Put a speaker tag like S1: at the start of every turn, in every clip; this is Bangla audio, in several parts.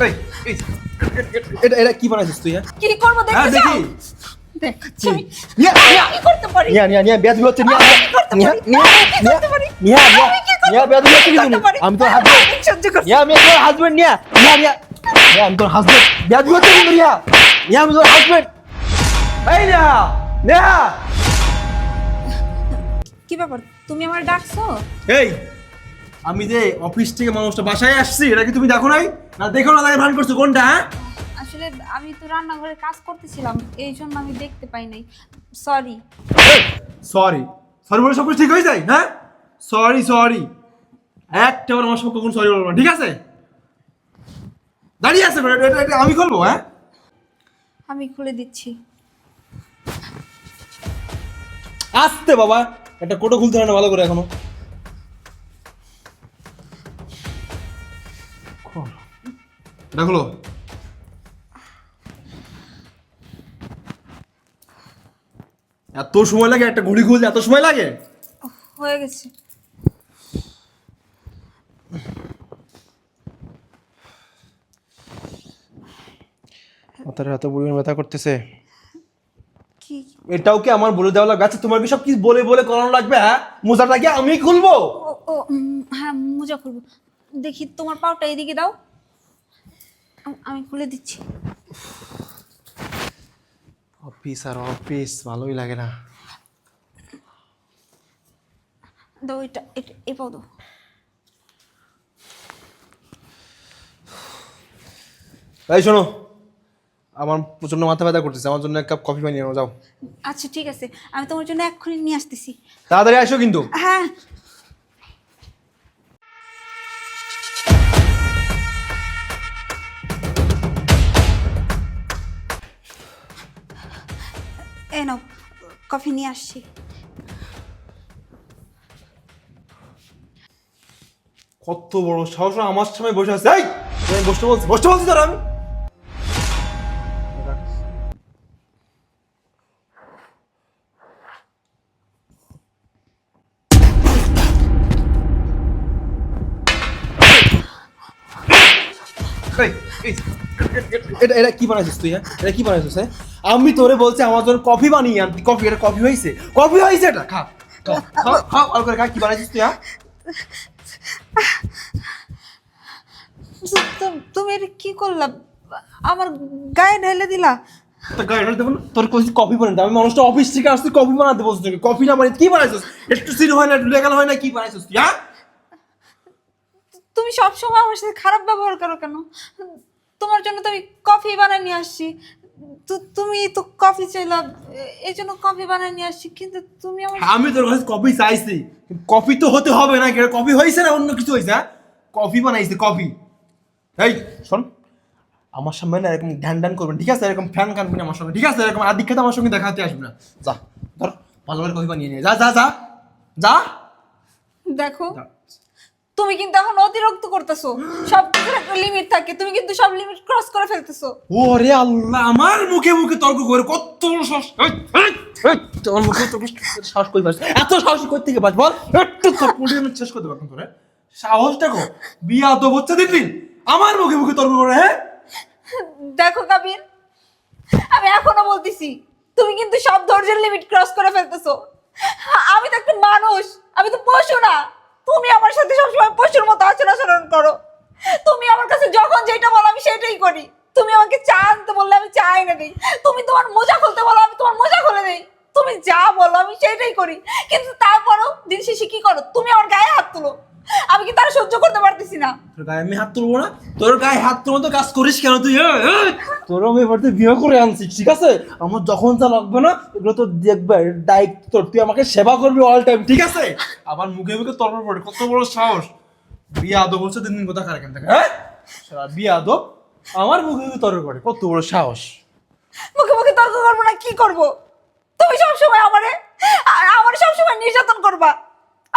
S1: এই এই এটা এটা কি বানাইছিস তুই? হ্যাঁ
S2: কি করবো
S1: হ্যাঁ
S2: দেখতে
S1: দেখি।
S2: চাও? দেখাচ্ছি আমি
S1: নিয়া নিয়া
S2: কি করতে পারি।
S1: নিয়া নিয়া নিয়া বেয়াদবি হচ্ছে। নিয়া
S2: আমি কি করতে
S1: নিয়া
S2: পারি?
S1: নিয়া
S2: আমি কি করতে পারি?
S1: নিয়া নিয়া
S2: আমি কি করতে
S1: নিয়া বেয়াদবি হচ্ছে
S2: কি
S1: কিন্তু
S2: করতে পারি?
S1: আমি তোর হাজবেন্ড।
S2: আমি সহ্য করছি।
S1: নিয়া আমি তোর হাজবেন্ড। নিয়া নিয়া নিয়া নিয়া আমি তোর হাজবেন্ড। বেয়াদবি হচ্ছে কিন্তু নিয়া নিয়া আমি তোর হাজবেন্ড। এই নিয়া নিয়া
S2: কি ব্যাপার, তুমি আমার ডাকছো?
S1: এই আমি যে অফিস থেকে মানুষটা বাসায় আসছি এটা কি তুমি দেখো নাই? না দেখো না তাকে ভান করছো কোনটা? হ্যাঁ
S2: আসলে আমি তো রান্নাঘরে কাজ করতেছিলাম, এই জন্য আমি দেখতে পাই নাই। সরি।
S1: সরি সরি বলে সব কিছু ঠিক হয়ে যায়? হ্যাঁ সরি সরি একটা বার আমার সঙ্গে কখন সরি বলবো না, ঠিক আছে? দাঁড়িয়ে আছে এটা আমি করবো? হ্যাঁ
S2: আমি খুলে দিচ্ছি।
S1: আসতে বাবা, একটা কোটো খুলতে হয় না ভালো করে এখনো। দেখলো এত সময় লাগে? একটা ঘড়ি খুলতে এত সময় লাগে?
S2: হয়ে গেছে।
S1: মাথার এত পরিমাণ ব্যথা করতেছে।
S2: কি?
S1: এটাও কি আমার বলে দেওয়া লাগবে? আচ্ছা তোমার কি সব কি বলে বলে করানো লাগবে? হ্যাঁ মোজাটা কি আমি খুলবো?
S2: ও ও হ্যাঁ, মোজা খুলবো। দেখি তোমার পাউটা এদিকে দাও, আমি খুলে দিচ্ছি।
S1: অফিস আর অফিস ভালোই লাগে না।
S2: দাও এটা এটা এই পাও দাও।
S1: এই শোনো, আমার প্রচন্ড মাথা ব্যথা করতেছে, আমার জন্য এক কাপ কফি বানিয়ে আনো যাও।
S2: আচ্ছা ঠিক আছে, আমি তোমার জন্য এক্ষুনি নিয়ে আসতেছি।
S1: তাড়াতাড়ি আসো কিন্তু।
S2: হ্যাঁ। এই নাও, কফি নিয়ে আসছি।
S1: কত বড় সাহস আমার সামনে বসে আছে! এই আমি বসতে বলছি তোর আমি। এই, এই, এটা এটা কি বানাইছিস তুই? হ্যাঁ এটা কি বানাইছিস? হ্যাঁ আমি তোরে বলছি আমার জন্য কফি বানিয়ে আনতি। কফি এটা কফি হয়েছে? কফি হয়েছে এটা? খা খা খা খা ভালো করে খা। কি বানাইছিস তুই? হ্যাঁ
S2: তুমি এটা কি করলা? আমার গায়ে ঢেলে দিলা।
S1: তোর গায়ে ঢালতে দেবো না? তোর কফি বানাতে আমি মানুষটা অফিস থেকে আসছি কফি বানাতে বলছি তোকে। কফি না বানিয়ে কি বানাইছিস? একটু সিল হয় না, একটু লেগাল হয় না, কি বানাইছিস তুই? হ্যাঁ
S2: তুমি সব সময় আমার সাথে খারাপ ব্যবহার করো কেন? তোমার জন্য তো আমি কফি বানিয়ে নিয়ে আসছি। তুমি তো কফি চাইলা, এই জন্য কফি বানিয়ে নিয়ে আসছি, কিন্তু তুমি আমার
S1: আমি তোর কাছে কফি চাইছি, কফি তো হতে হবে না? কফি হয়েছে না অন্য কিছু হয়েছে? হ্যাঁ কফি বানাইছে কফি। এই শোন, আমার সামনে না এরকম ঢ্যান ঢ্যান করবেন, ঠিক আছে? এরকম ফ্যান কানবি না আমার সঙ্গে, ঠিক আছে? এরকম আদিক্ষেতা আমার সঙ্গে দেখাতে আসবি না। যা ধর ভালো করে কফি বানিয়ে নিয়ে যা যা যা যা।
S2: দেখো, তুমি কিন্তু এখন অতিরিক্ত করতেছো। সব কিছুর একটা লিমিট থাকে, তুমি কিন্তু সব লিমিট ক্রস করে ফেলতেছো।
S1: ওরে আল্লাহ, আমার মুখে মুখে তর্ক করে কত বড় সাহস! তোমার মুখে তর্ক সাহস কই পাস? এত সাহস কই থেকে পাস বল? একটু তর্ক করে আমি শেষ করে দেবো এখন তোরে। সাহসটা কো বিয়া তো হচ্ছে দিন দিন আমার মুখে মুখে তর্ক করে। হ্যাঁ
S2: দেখো কাবির, আমি এখনো বলতেছি, তুমি কিন্তু সব ধৈর্যের লিমিট ক্রস করে ফেলতেছো। আমি তো একটা মানুষ, আমি তো পশু না। তুমি আমার সাথে সবসময় পশুর মতো আচরণ করো। তুমি আমার কাছে যখন যেটা বলো আমি সেটাই করি। তুমি আমাকে চা আনতে বললে আমি চা এনে দিই। তুমি তোমার মোজা খুলতে বলো আমি তোমার মোজা খুলে দিই। তুমি যা বলো আমি সেটাই করি, কিন্তু তারপরও দিন শেষে কি করো? তুমি আমার গায়ে হাত তুলো। আমি কি তার সহ্য করতে পারতেছি না।
S1: তোর গায়ে আমি হাত তুলবো না? তোর গায়ে হাত তোর মতো কাজ করিস কেন তুই? তোর আমি এবারে বিয়ে করে আনছিস, ঠিক আছে? আমার যখন যা লাগবে না এগুলো তো দেখবে দায়িত্ব তোর। তুই আমাকে সেবা করবি অল টাইম, ঠিক আছে? আবার মুখে মুখে তর্ক করে কত বড় সাহস! বিয়ে আদব হচ্ছে দিন দিন কথা খারাপ কেন থাকে? হ্যাঁ বিয়ে আদব আমার মুখে মুখে তর্ক করে কত বড় সাহস!
S2: মুখে মুখে তর্ক করবো না কি করব? তুমি সবসময় আমার সবসময় নির্যাতন করবা।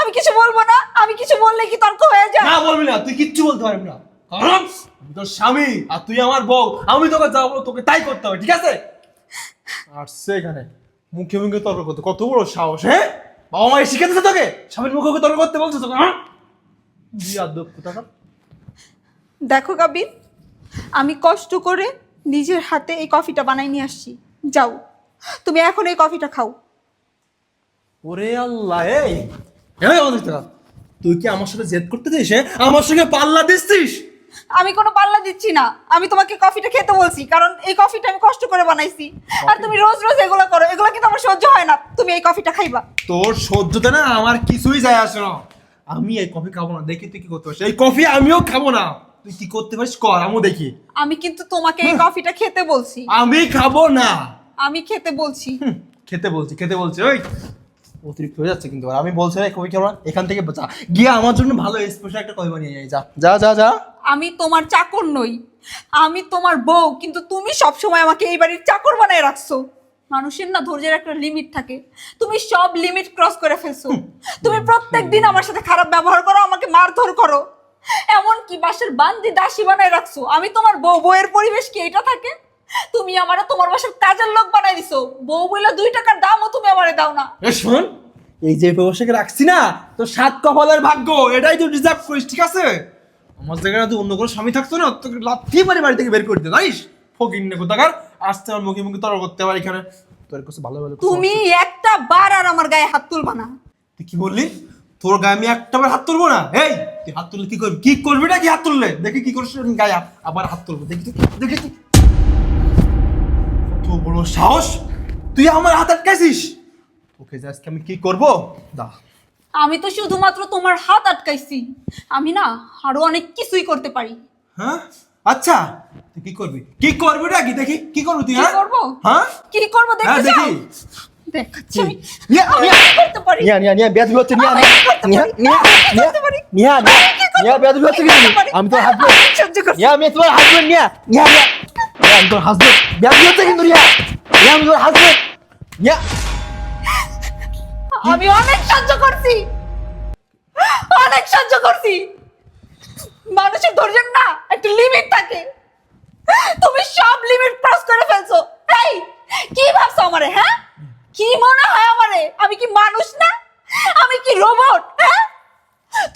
S2: আমি কিছু বলবো না, আমি কিছু বললে কি তর্ক হয়ে যায়?
S1: না বলবি না, তুই কিচ্ছু বলতে পারবি না, কারণ আমি তোর স্বামী আর তুই আমার বউ। আমি তোকে যা বলবো তোকে তাই করতে হবে, ঠিক আছে? আর সেখানে মুখে মুখে তর্ক করতে কত বড় সাহস! হ্যাঁ বাবা মায়ের শিখেছে তোকে স্বামীর মুখে মুখে তর্ক করতে বলছো তোকে? হ্যাঁ বিয়ে আদব কোথাকার!
S2: দেখো কাবির, আমি কষ্ট করে নিজের হাতে এই কফিটা বানাই নিয়ে আসছি। যাও, তুমি এখন এই কফিটা খাও।
S1: ওরে আল্লাহ, এই এই অনিতা, তুই কি আমার সাথে জেদ করতে দিস? আমার সঙ্গে পাল্লা দিচ্ছিস?
S2: আমি কোনো পাল্লা দিচ্ছি না, আমি তোমাকে কফিটা খেতে বলছি, কারণ এই কফিটা আমি কষ্ট করে বানাইছি। আর তুমি রোজ রোজ এগুলো করো, এগুলো কিন্তু আমার সহ্য হয় না। তুমি এই কফিটা খাইবা।
S1: তোর সহ্যতে না আমার কিছুই যায় আসে না। আমি এই কফি খাবো না, দেখি তুই কি করতে পারিস। এই কফি আমিও খাবো না, তুই কি করতে পারিস কর, আমিও দেখি।
S2: আমি কিন্তু তোমাকে এই কফিটা খেতে বলছি।
S1: আমি খাবো না।
S2: আমি খেতে বলছি।
S1: খেতে বলছি ওই অতিরিক্ত হয়ে যাচ্ছে কিন্তু। আর আমি বলছি না কফি খাবো না, এখান থেকে যা গিয়ে আমার জন্য ভালো স্পেশাল একটা কফি বানিয়ে নিয়ে যা যা যা যা।
S2: আমি তোমার চাকর নই, আমি তোমার বউ, কিন্তু তুমি সবসময় আমাকে এই বাড়ির চাকর বানায় রাখছো। মানুষের না ধৈর্যের একটা লিমিট থাকে, তুমি সব লিমিট ক্রস করে ফেলছো। তুমি প্রত্যেক দিন আমার সাথে খারাপ ব্যবহার করো, আমাকে মারধর করো, এমন কি বাসার বান্দি দাসী বানায় রাখছো। আমি তোমার বউ, বউয়ের পরিবেশ কি এটা থাকে? তুমি আমারে তোমার বাসার কাজের লোক বানাই দিছো। বউ বলে 2 টাকার দামও তুমি আমারে দাও না।
S1: শোন, এই যে ব্যবসাকে রাখছি না, তো 7 কপালের ভাগ্য, এটাই তুই ডিজার্ভ করিস, ঠিক আছে? আমার জায়গায় তুই অন্য কোনো স্বামী থাকতো না, তোকে লাথি মারি বাড়ি থেকে বের করে দিতে, জানিস? ফকির নে কোথাকার, আসতে আমার মুখে মুখে তর্ক করতে পারি এখানে। তোর কাছে ভালো ভালো
S2: তুমি একটা বার আর আমার গায়ে হাত তুলবা না।
S1: তুই কি বললি? তোর গায়ে আমি একটা বার হাত তুলবো না? এই তুই হাত তুললে কি করবি? কি করবি না? কি হাত তুললে দেখি কি করিস? গায়ে আবার হাত তুলবো, দেখি তুই, দেখি তুই। কত বড় সাহস, তুই আমার হাত আটকাইছিস? ওকে আজকে আমি কি করবো দা।
S2: আমি তো শুধুমাত্র তোমার হাত আটকাইছি, আমি না আরো অনেক কিছুই করতে পারি।
S1: হ্যাঁ আচ্ছা, তুই কি করবি? কি করবি না কি দেখি, কি করবি তুই?
S2: কি
S1: হ্যাঁ
S2: করবো?
S1: হ্যাঁ
S2: কি করবো
S1: হ্যাঁ
S2: দেখতে চাও?
S1: দেখি।
S2: দেখাচ্ছি আমি।
S1: নিয়া
S2: আমি
S1: নিয়া
S2: কি করতে পারি?
S1: নিয়া নিয়া নিয়া বেয়াদবি হচ্ছে, নিয়া
S2: আমি
S1: নিয়া
S2: কি করতে
S1: নিয়া
S2: পারি?
S1: নিয়া
S2: আমি কি করতে পারি?
S1: নিয়া
S2: আমি কি করতে
S1: নিয়া বেয়াদবি হচ্ছে কি?
S2: আমি করতে পারি?
S1: আমি তোর হাসবেন্ড,
S2: আমি সহ্য করছি।
S1: নিয়া আমি তোমার হাসবেন্ড, নিয়া নিয়া নিয়া নিয়া আমি তোর হাসবেন্ড, বেয়াদবি হচ্ছে কিন্তু, নিয়া নিয়া আমি তোর হাসবেন্ড, নিয়া।
S2: আমি অনেক সহ্য করছি, অনেক সহ্য করছি। মানুষের ধৈর্যের না একটা লিমিট থাকে, তুমি সব লিমিট ক্রস করে ফেলছো। এই কি ভাবছো আমারে? হ্যাঁ, কি মনে হয় আমারে? আমি কি মানুষ না? আমি কি রোবট? হ্যাঁ,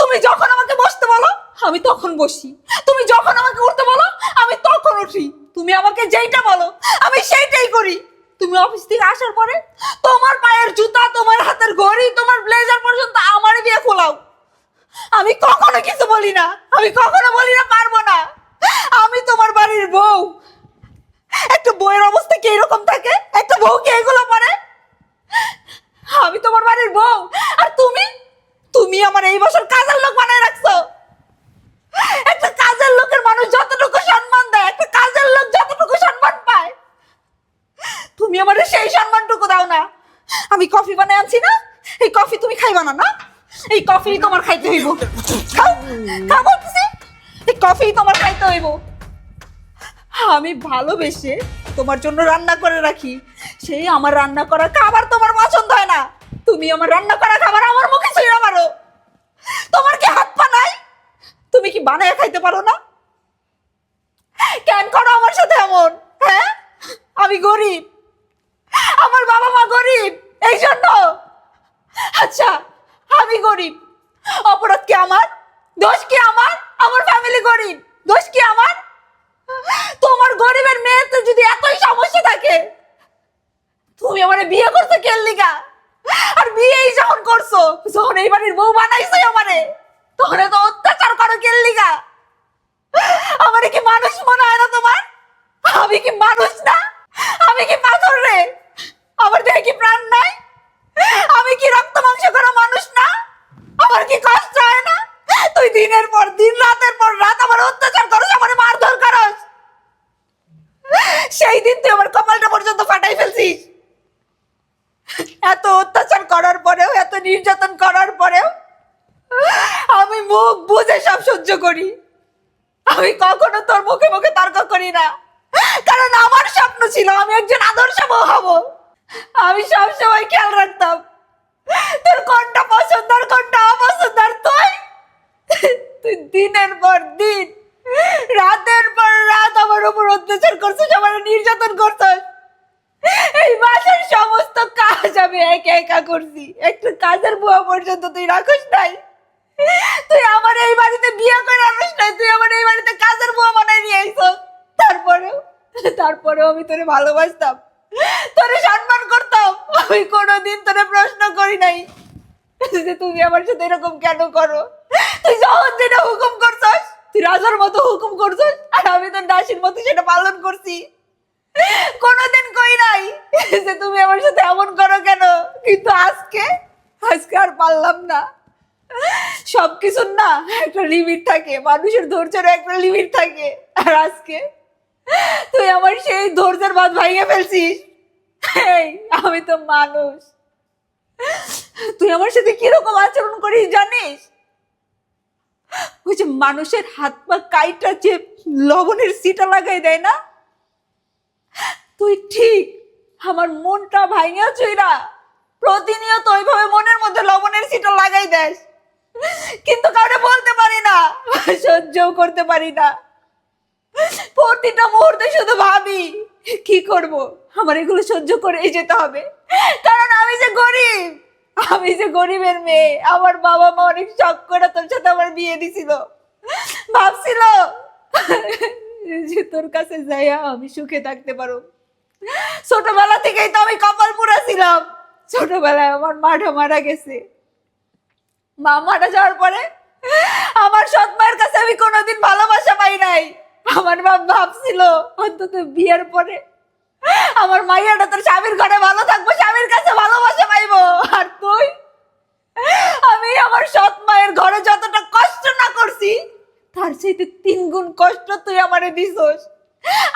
S2: তুমি যখন আমাকে বসতে বলো আমি তখন বসি, তুমি যখন আমাকে উঠতে বলো আমি তখন উঠি, তুমি আমাকে যেইটা বলো আমি সেইটাই করি। তুমি অফিস থেকে আসার পরে তোমার পায়ের জুতা, তোমার হাতের ঘড়ি, তোমার ব্লেজার পর্যন্ত আমারে দিয়ে খোলাও। আমি কখনো কিছু বলি না, আমি কখনো বলি না পারবো না। আমি তোমার বাড়ির বউ। একটা বউয়ের অবস্থা কি এরকম থাকে? একটা বউ কি এগুলো পারে? আমি তোমার বাড়ির বউ, আর তুমি তুমি আমার এই বছর কাজের লোক বানায় রাখছো। একটা কাজের লোকের মানুষ যতটুকু সম্মান দেয়, একটা কাজের লোক যতটুকু সম্মান পায়, তুমি আমার সেই সম্মানটুকু দাও না। আমি কফি বানায় আনছি না, এই কফি তুমি খাইবা না? না, এই কফি তোমার খাইতে হইব। খাও খাও বলতেছি, এই কফি তোমার খাইতে হইব। আমি ভালোবেসে তোমার জন্য রান্না করে রাখি, সেই আমার রান্না করা খাবার তোমার পছন্দ হয় না, তুমি আমার রান্না করা খাবার আমার মুখে ছুঁড়ে মারো। তোমার কি হাত পা নাই? তুমি কি বানায় খাইতে পারো না? কেন করো আমার সাথে এমন? হ্যাঁ, আমি গরিব, আমার বাবা মা গরিব, এই জন্য। আচ্ছা, আমি গরিব, অপরাধ কি আমার? দোষ কি আমার? আমার ফ্যামিলি গরিব, দোষ কি আমার? তোমার গরিবের মেয়েতে যদি এতই সমস্যা থাকে, তুমি আমারে বিয়ে করতে কেন লিগা? আর বিয়েই যখন করছো, যখন এই বাড়ির বউ বানাইছো আমারে, তখন তো অত্যাচার করো কেন লিগা? আমারে কি মানুষ মনে হয় না তোমার? আমি কি মানুষ না? আমি কি পাথর রে? আমার দেহে কি প্রাণ নাই? আমি কি রক্ত মাংস করা মানুষ না? আমার কি কষ্ট হয় না? তুই দিনের পর দিন, রাতের পর রাত আমার অত্যাচার করস, আমার মারধর করস। সেই দিন তুই আমার কপালটা পর্যন্ত ফাটাই ফেলছিস। এত অত্যাচার করার পরেও, এত নির্যাতন করার পরেও আমি মুখ বুজে সব সহ্য করি। আমি কখনো তোর মুখে মুখে তর্ক করি না, কারণ আমার স্বপ্ন ছিল আমি একজন আদর্শ বউ হব। আমি সবসময় খেয়াল রাখতাম তোর কোনটা পছন্দ আর কোনটা অপছন্দ। আর তুই দিনের পর দিন, রাতের পর রাত আমার উপর অত্যাচার করছিস, আমার নির্যাতন করছিস। এই বাসার সমস্ত কাজ আমি একা একা করছি, একটা কাজের বুয়া পর্যন্ত তুই রাখিস নাই। তুই আমার এই বাড়িতে বিয়ে করে আনিস নাই, তুই আমার এই বাড়িতে কাজের বুয়া বানাই নিয়ে আইছস। তারপরেও তারপরেও আমি তোরে ভালোবাসতাম, তোরে সম্মান করতাম। আমি কোনোদিন তোরে প্রশ্ন করি নাই যে তুমি আমার সাথে এরকম কেন করো। তুই যখন যেটা হুকুম করছস, তুই রাজার মতো হুকুম করছস, আর আমি তোর দাসীর মতো সেটা পালন করছি। কোনোদিন কই নাই যে তুমি আমার সাথে এমন করো কেন। কিন্তু আজকে আজকে আর পারলাম না। সবকিছুর না একটা লিমিট থাকে, মানুষের ধৈর্যের একটা লিমিট থাকে। আর আজকে তুই আমার সেই ধৈর্যের বাঁধ ভাঙিয়ে ফেলছিস। এই, আমি তো মানুষ, তুই আমার সাথে কিরকম আচরণ করিস জানিস? ওই যে মানুষের হাত পা কাইটা যে লবণের সিটা লাগাই দেয় না, তুই ঠিক আমার মনটা ভাঙিয়া চইরা প্রতিনিয়ত ওইভাবে মনের মধ্যে লবণের সিটা লাগাই দেস। কিন্তু কাউকে বলতে পারি না, সহ্যও করতে পারি না। প্রতিটা মুহূর্তে শুধু ভাবি কি করব, আমার এগুলো সহ্য করেই যেতে হবে, কারণ আমি যে গরিব, আমি যে গরিবের মেয়ে। আমার বাবা মা অনেক শখ করে তোর সাথে আমার বিয়ে দিছিল, ভাবছিল যে তোর কাছে যাইয়া আমি সুখে থাকতে পারো। ছোটবেলা থেকেই তো আমি কপাল পুরা ছিলাম। ছোটবেলায় আমার মাটা মারা গেছে। মা মারা যাওয়ার পরে আমার সৎ মায়ের কাছে আমি কোনোদিন ভালোবাসা পাই নাই। আমার বাপ ভাবছিল অন্তত বিয়ের পরে আমার মাইয়াটা তোর স্বামীর ঘরে ভালো থাকবো, স্বামীর কাছে ভালোবাসা পাইবো। আর তুই, আমি আমার সৎ মায়ের ঘরে যতটা কষ্ট না করছি, তার চাইতে 3 গুণ কষ্ট তুই আমারে দিছস।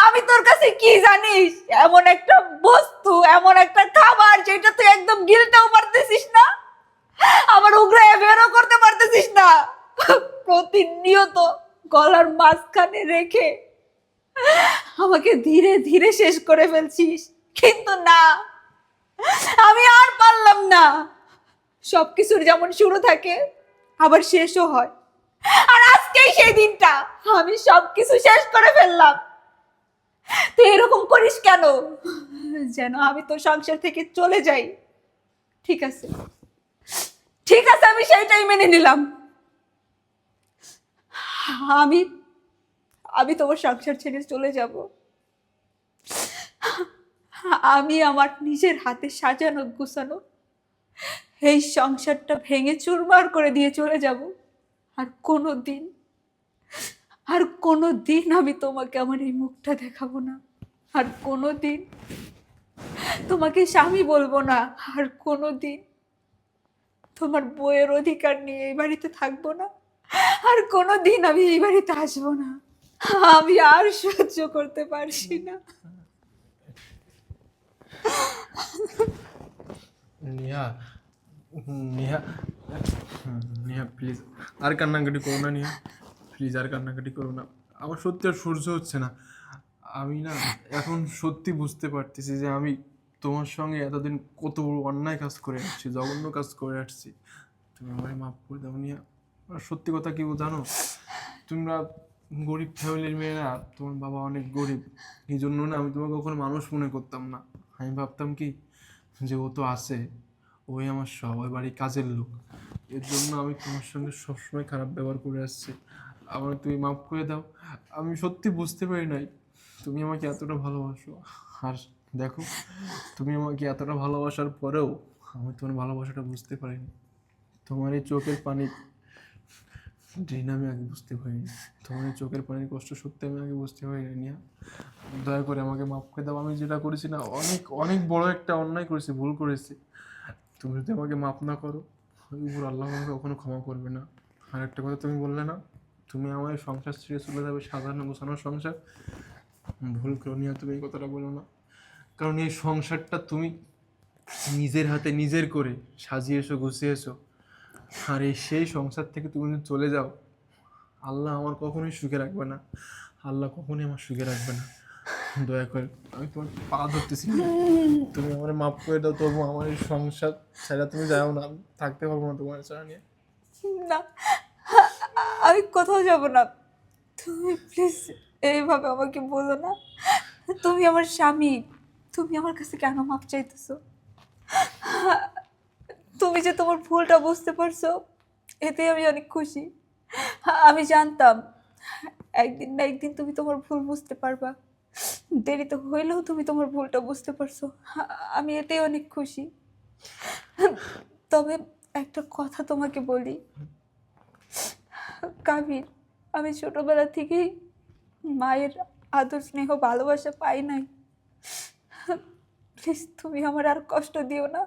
S2: আমি তোর কাছে কি জানিস, এমন একটা বস্তু, এমন একটা খাবার যেটা তুই একদম গিলতেও পারতেছিস না, আবার উগড়ে বেরও করতে পারতেছিস না। প্রতিনিয়ত গলার মাঝখানে রেখে আমাকে ধীরে ধীরে শেষ করে ফেলছিস। কিন্তু না, আমি আর পারলাম না। সবকিছুর যেমন শুরু থাকে আবার শেষও হয়, আর আজকেই সেই দিনটা, আমি সবকিছু শেষ করে ফেললাম। তুই এরকম করিস কেন? যেন আমি তোর সংসার থেকে চলে যাই। ঠিক আছে, ঠিক আছে, আমি সেইটাই মেনে নিলাম। আমি আমি তোমার সংসার ছেড়ে চলে যাব। আমি আমার নিজের হাতে সাজানো গুছানো এই সংসারটা ভেঙে চুরমার করে দিয়ে চলে যাব। আর কোনো দিন আমি তোমাকে আমার এই মুখটা দেখাবো না। আর কোনো দিন তোমাকে স্বামী বলবো না। আর কোনো দিন তোমার বইয়ের অধিকার নিয়ে এই বাড়িতে থাকবো না। আর কোনো দিন আমি এই বাড়িতে আসবো না। আমি আর সহ্য করতে পারছি না।
S3: নেহা, নেহা, নেহা প্লিজ আর কান্নাকাটি করো না। নেহা প্লিজ আর কান্নাকাটি করো না। আমার সত্যি আর সহ্য হচ্ছে না। আমি না এখন সত্যি বুঝতে পারতেছি যে আমি তোমার সঙ্গে এতদিন কত বড় অন্যায় কাজ করে আসছি, জঘন্য কাজ করে আসছি। তুমি আমায় মাফ করে দাও নেহা। আর সত্যি কথা কি জানো, তোমরা গরিব ফ্যামিলির মেয়েরা, তোমার বাবা অনেক গরিব, এই জন্য না আমি তোমাকে কখনো মানুষ মনে করতাম না। আমি ভাবতাম কি যে ও তো আছে, ওই আমার সব, ওই বাড়ির কাজের লোক। এর জন্য আমি তোমার সঙ্গে সবসময় খারাপ ব্যবহার করে আসছি। আমার তুমি মাফ করে দাও। আমি সত্যি বুঝতে পারি নাই তুমি আমাকে এতটা ভালোবাসো। আর দেখো, তুমি আমাকে এতটা ভালোবাসার পরেও আমি তোমার ভালোবাসাটা বুঝতে পারিনি। তোমার এই চোখের পানি ঋণ আমি আগে বুঝতে পারিনি। তোমার এই চোখের পানির কষ্ট সত্যি আমি আগে বুঝতে পারিনি নিয়া। দয়া করে আমাকে মাফ করে দাও। আমি যেটা করেছি না, অনেক অনেক বড় একটা অন্যায় করেছি, ভুল করেছি। তুমি যদি আমাকে মাফ না করো, ওই উপর আল্লাহ আমাকে কখনো ক্ষমা করবে না। আর একটা কথা তুমি বললে না, তুমি আমার এই সংসার ছেড়ে চলে যাবে, সাধারণ গোছানোর সংসার। ভুল করো নিয়া, তুমি এই কথাটা বলো না। কারণ এই সংসারটা তুমি নিজের হাতে নিজের করে সাজিয়েছো, গুছিয়েছো। আর এই সেই সংসার থেকে তুমি যদি চলে যাও, আল্লাহ আমার কখনোই সুখে রাখবে না। আল্লাহ কখনোই আমার সুখে রাখবে না। দয়া করে আমি তোমার পা ধরতেছি, তুমি আমার মাফ করে দাও। তবু আমার এই সংসার ছাড়া তুমি যাও না, আমি থাকতে পারবো না তোমার ছাড়া নিয়ে।
S2: না, আমি কোথাও যাব না। তুমি প্লিজ এইভাবে আমাকে বলো না। তুমি আমার স্বামী, তুমি আমার কাছে কেন মাপ চাইতেছো? তুমি যে তোমার ভুলটা বুঝতে পারছো, এতে আমি অনেক খুশি। আমি জানতাম একদিন না একদিন তুমি তোমার ভুল বুঝতে পারবা। দেরিতে হইলেও তুমি তোমার ভুলটা বুঝতে পারছো। আমি এতেই অনেক খুশি। তবে একটা কথা তোমাকে বলি কাবির, আমি ছোটবেলা থেকেই মায়ের আদর স্নেহ ভালোবাসা পাই নাই। প্লিজ তুমি আমার আর কষ্ট দিও না।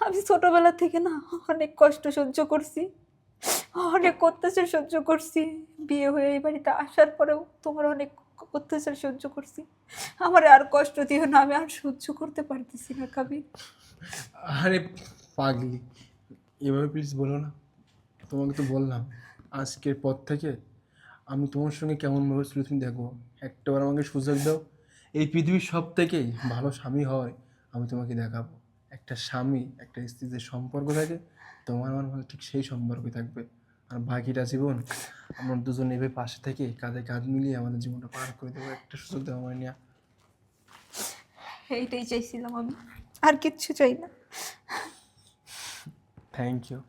S2: আমি ছোটবেলা থেকে না অনেক কষ্ট সহ্য করছি, অনেক অত্যাচার সহ্য করছি। বিয়ে হয়ে এই বাড়িতে আসার পরেও তোমার অনেক অত্যাচার সহ্য করছি। আমার আর কষ্ট দিও না, আমি আর সহ্য করতে পারতেছি না কাবির।
S3: আরে পাগলি, এভাবে প্লিজ বলো না। তোমাকে তো বললাম আজকের পর থেকে আমি তোমার সঙ্গে কেমনভাবে ছিল তুমি দেখো। একটাবার আমাকে সুযোগ দাও, এই পৃথিবীর সব থেকে ভালো স্বামী হয় আমি তোমাকে দেখাবো। একটা স্বামী একটা স্ত্রীর যে সম্পর্ক থাকে, তোমার আমার মধ্যে ঠিক সেই সম্পর্কই থাকবে। আর বাকিটা জীবন আমরা দুজন এভাবে পাশে থেকে কাঁধে কাঁধ মিলিয়ে আমাদের জীবনটা পার করে দেবো। একটা সুযোগ দেওয়া আমার নিয়ে।
S2: এইটাই চাইছিলাম আমি, আর কিচ্ছু চাই না।
S3: Thank you.